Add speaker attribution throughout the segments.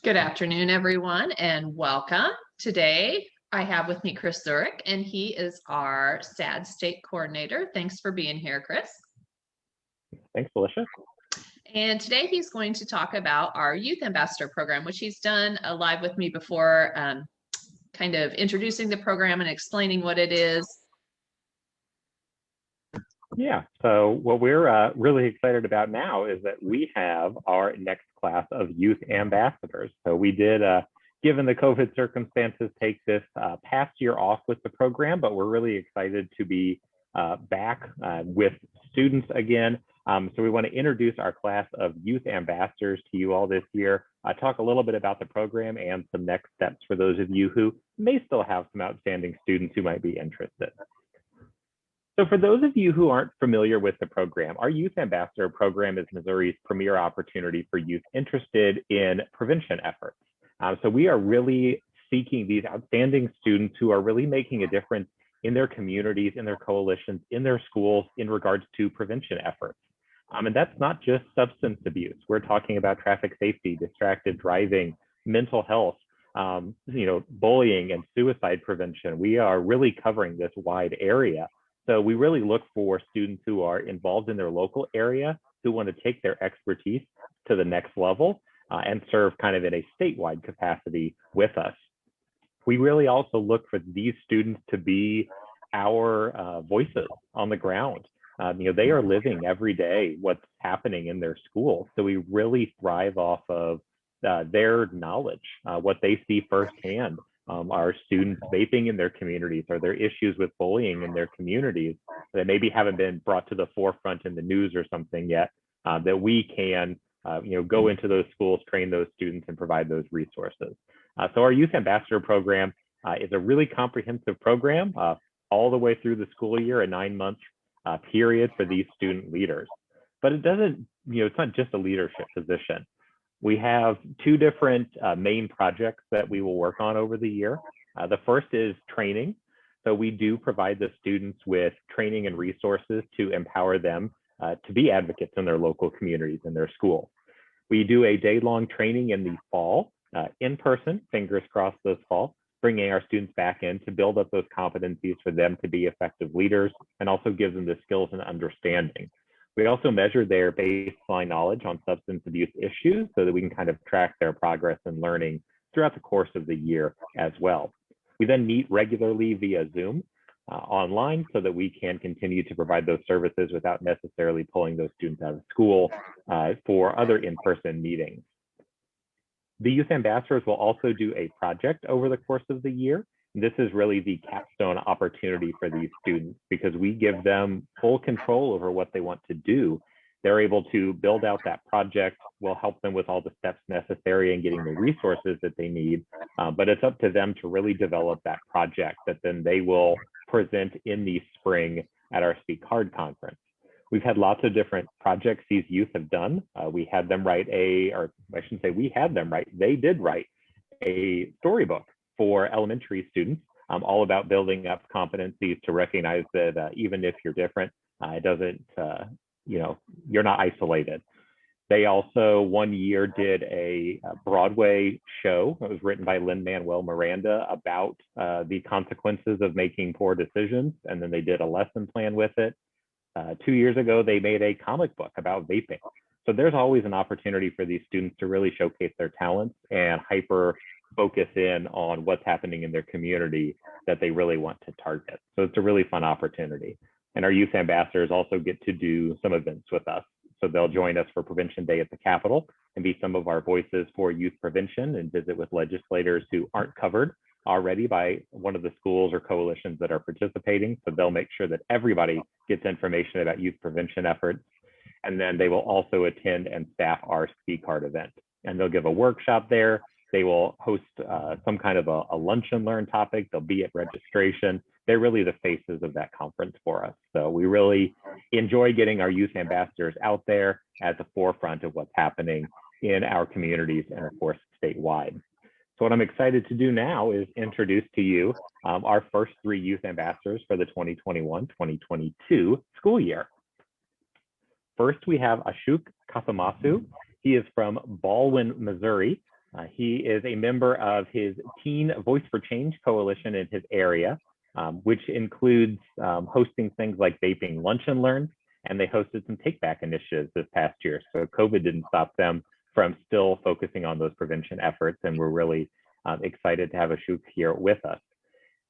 Speaker 1: Good afternoon, everyone, and welcome. Today, I have with me Chris Zurich, and he is our SAD State Coordinator. Thanks for being here, Chris.
Speaker 2: Thanks, Felicia.
Speaker 1: And today he's going to talk about our Youth Ambassador Program, which he's done live with me before, kind of introducing the program and explaining what it is.
Speaker 2: Yeah, so what we're really excited about now is that we have our next class of youth ambassadors. So we did, given the COVID circumstances, take this past year off with the program, but we're really excited to be back with students again. So we want to introduce our class of youth ambassadors to you all this year, talk a little bit about the program and some next steps for those of you who may still have some outstanding students who might be interested. So for those of you who aren't familiar with the program, our Youth Ambassador Program is Missouri's premier opportunity for youth interested in prevention efforts. So we are really seeking these outstanding students who are really making a difference in their communities, in their coalitions, in their schools in regards to prevention efforts. And that's not just substance abuse. We're talking about traffic safety, distracted driving, mental health, bullying and suicide prevention. We are really covering this wide area. So we really look for students who are involved in their local area, who want to take their expertise to the next level and serve kind of in a statewide capacity with us. We really also look for these students to be our voices on the ground. They are living every day what's happening in their school. So we really thrive off of their knowledge, what they see firsthand. Are students vaping in their communities? Are there issues with bullying in their communities that maybe haven't been brought to the forefront in the news or something yet, that we can go into those schools, train those students and provide those resources. So our Youth Ambassador Program is a really comprehensive program all the way through the school year, a 9-month period for these student leaders. But it doesn't, it's not just a leadership position. We have two different main projects that we will work on over the year. The first is training. So we do provide the students with training and resources to empower them to be advocates in their local communities and their schools. We do a day-long training in the fall, in person, fingers crossed this fall, bringing our students back in to build up those competencies for them to be effective leaders and also give them the skills and understanding. We also measure their baseline knowledge on substance abuse issues so that we can kind of track their progress and learning throughout the course of the year as well. We then meet regularly via Zoom online so that we can continue to provide those services without necessarily pulling those students out of school for other in-person meetings. The youth ambassadors will also do a project over the course of the year. This is really the capstone opportunity for these students because we give them full control over what they want to do. They're able to build out that project. We'll help them with all the steps necessary and getting the resources that they need. But it's up to them to really develop that project that then they will present in the spring at our Speak Hard conference. We've had lots of different projects these youth have done. We had them write they did write a storybook for elementary students, all about building up competencies to recognize that even if you're different, it doesn't, you're not isolated. They also one year did a Broadway show that was written by Lin-Manuel Miranda about the consequences of making poor decisions, and then they did a lesson plan with it. 2 years ago, they made a comic book about vaping. So there's always an opportunity for these students to really showcase their talents and hyper focus in on what's happening in their community that they really want to target. So it's a really fun opportunity. And our youth ambassadors also get to do some events with us. So they'll join us for Prevention Day at the Capitol and be some of our voices for youth prevention and visit with legislators who aren't covered already by one of the schools or coalitions that are participating. So they'll make sure that everybody gets information about youth prevention efforts. And then they will also attend and staff our Speak Hard event. And they'll give a workshop there. They will host some kind of a lunch and learn topic. They'll be at registration. They're really the faces of that conference for us. So we really enjoy getting our youth ambassadors out there at the forefront of what's happening in our communities and of course, statewide. So what I'm excited to do now is introduce to you our first 3 youth ambassadors for the 2021-2022 school year. First, we have Ashok Kasamasu. He is from Baldwin, Missouri. He is a member of his Teen Voice for Change coalition in his area, which includes hosting things like vaping lunch and learns, and they hosted some take back initiatives this past year. So COVID didn't stop them from still focusing on those prevention efforts, and we're really excited to have Ashok here with us.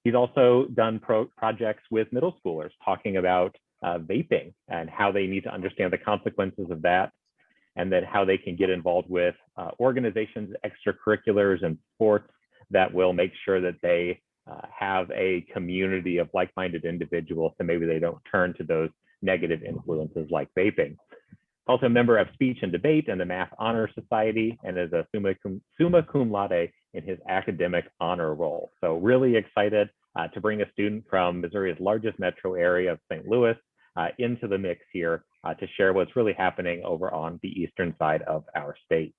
Speaker 2: He's also done projects with middle schoolers talking about vaping and how they need to understand the consequences of that, and then how they can get involved with organizations, extracurriculars, and sports that will make sure that they have a community of like-minded individuals, so maybe they don't turn to those negative influences like vaping. Also a member of Speech and Debate and the Math Honor Society, and is a summa cum laude in his academic honor role. So really excited to bring a student from Missouri's largest metro area of St. Louis into the mix here to share what's really happening over on the eastern side of our state.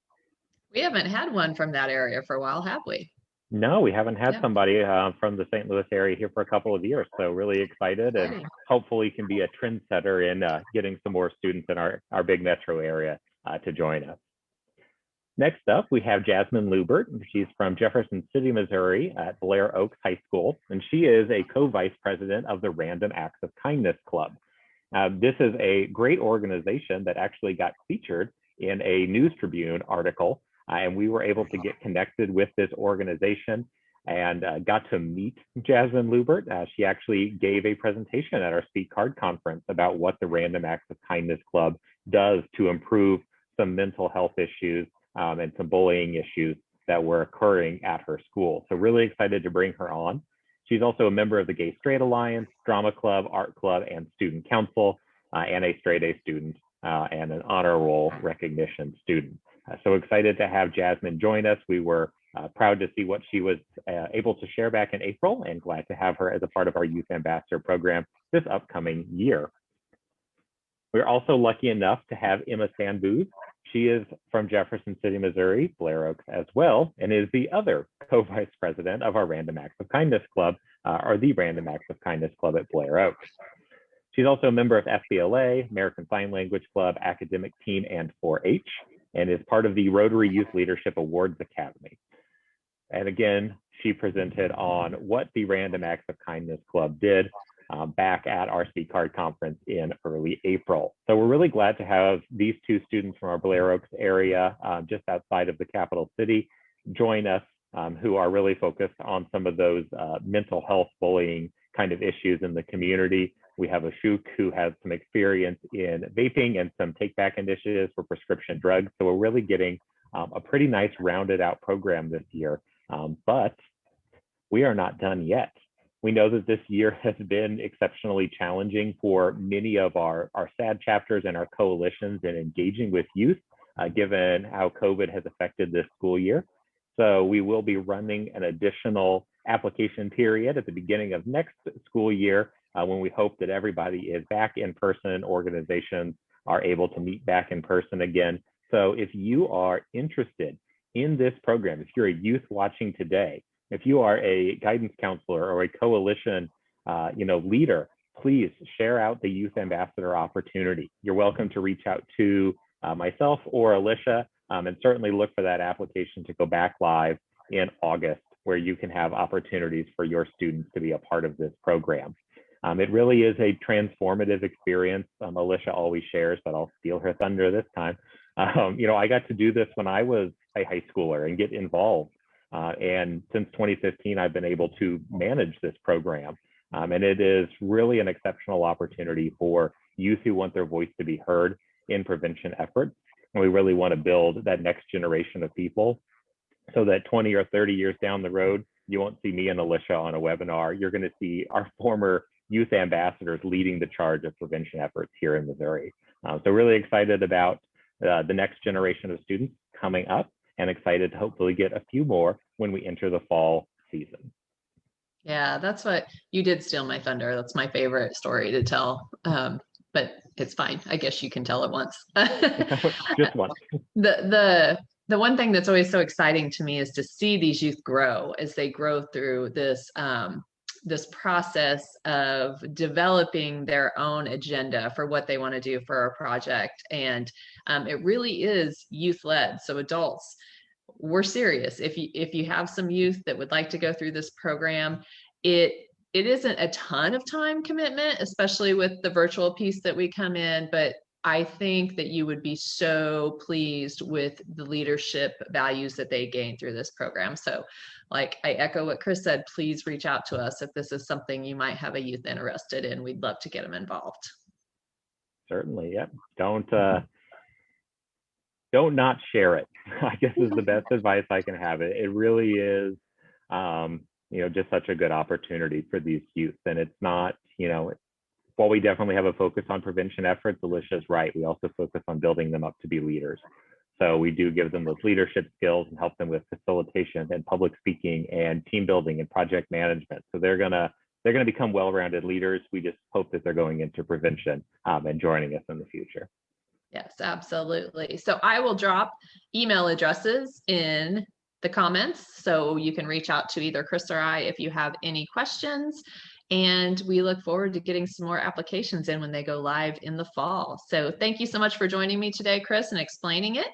Speaker 1: We haven't had one from that area for a while, have we?
Speaker 2: No, we haven't had somebody from the St. Louis area here for a couple of years. So really excited, and hopefully can be a trendsetter in getting some more students in our big metro area to join us. Next up, we have Jasmine Lambert. She's from Jefferson City, Missouri at Blair Oaks High School, and she is a co-vice president of the Random Acts of Kindness Club. This is a great organization that actually got featured in a News Tribune article, and we were able to get connected with this organization and got to meet Jasmine Lambert. She actually gave a presentation at our Speak Card conference about what the Random Acts of Kindness Club does to improve some mental health issues and some bullying issues that were occurring at her school. So really excited to bring her on. She's also a member of the Gay Straight Alliance, Drama Club, Art Club, and Student Council, and a straight A student and an honor roll recognition student. So excited to have Jasmine join us. We were proud to see what she was able to share back in April, and glad to have her as a part of our Youth Ambassador program this upcoming year. We're also lucky enough to have Emma Sandbooze. She is from Jefferson City, Missouri, Blair Oaks as well, and is the other co-vice president of our Random Acts of Kindness Club, or the Random Acts of Kindness Club at Blair Oaks. She's also a member of FBLA, American Sign Language Club, Academic Team, and 4-H, and is part of the Rotary Youth Leadership Awards Academy. And again, she presented on what the Random Acts of Kindness Club did back at our Speak Card conference in early April. So we're really glad to have these two students from our Blair Oaks area, just outside of the capital city, join us, who are really focused on some of those mental health bullying kind of issues in the community. We have Ashok, who has some experience in vaping and some take-back initiatives for prescription drugs. So we're really getting a pretty nice rounded out program this year, but we are not done yet. We know that this year has been exceptionally challenging for many of our SAD chapters and our coalitions in engaging with youth, given how COVID has affected this school year. So we will be running an additional application period at the beginning of next school year, when we hope that everybody is back in person, organizations are able to meet back in person again. So if you are interested in this program, if you're a youth watching today, if you are a guidance counselor or a coalition leader, please share out the Youth Ambassador opportunity. You're welcome to reach out to myself or Alicia, and certainly look for that application to go back live in August, where you can have opportunities for your students to be a part of this program. It really is a transformative experience. Alicia always shares, but I'll steal her thunder this time. I got to do this when I was a high schooler and get involved. And since 2015, I've been able to manage this program. And it is really an exceptional opportunity for youth who want their voice to be heard in prevention efforts. And we really want to build that next generation of people so that 20 or 30 years down the road, you won't see me and Alicia on a webinar. You're going to see our former youth ambassadors leading the charge of prevention efforts here in Missouri. So really excited about the next generation of students coming up, and excited to hopefully get a few more when we enter the fall season.
Speaker 1: Yeah, that's what you did, steal my thunder. That's my favorite story to tell, but it's fine. I guess you can tell it once.
Speaker 2: Just once.
Speaker 1: The one thing that's always so exciting to me is to see these youth grow as they grow through this this process of developing their own agenda for what they want to do for a project. And it really is youth led. So adults we're serious. If you have some youth that would like to go through this program, it isn't a ton of time commitment, especially with the virtual piece that we come in, but I think that you would be so pleased with the leadership values that they gain through this program. So like I echo what Chris said, please reach out to us if this is something you might have a youth interested in. We'd love to get them involved.
Speaker 2: Certainly, yeah. Don't not share it, I guess is the best advice I can have. It really is, just such a good opportunity for these youth. And it's not, while we definitely have a focus on prevention efforts, Alicia's right, we also focus on building them up to be leaders. So we do give them those leadership skills and help them with facilitation and public speaking and team building and project management. So they're gonna become well-rounded leaders. We just hope that they're going into prevention and joining us in the future.
Speaker 1: Yes, absolutely. So I will drop email addresses in the comments so you can reach out to either Chris or I if you have any questions. And we look forward to getting some more applications in when they go live in the fall. So thank you so much for joining me today, Chris, and explaining it.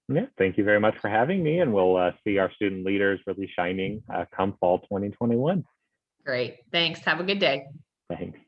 Speaker 2: Yeah, thank you very much for having me. And we'll see our student leaders really shining come fall 2021.
Speaker 1: Great. Thanks. Have a good day.
Speaker 2: Thanks.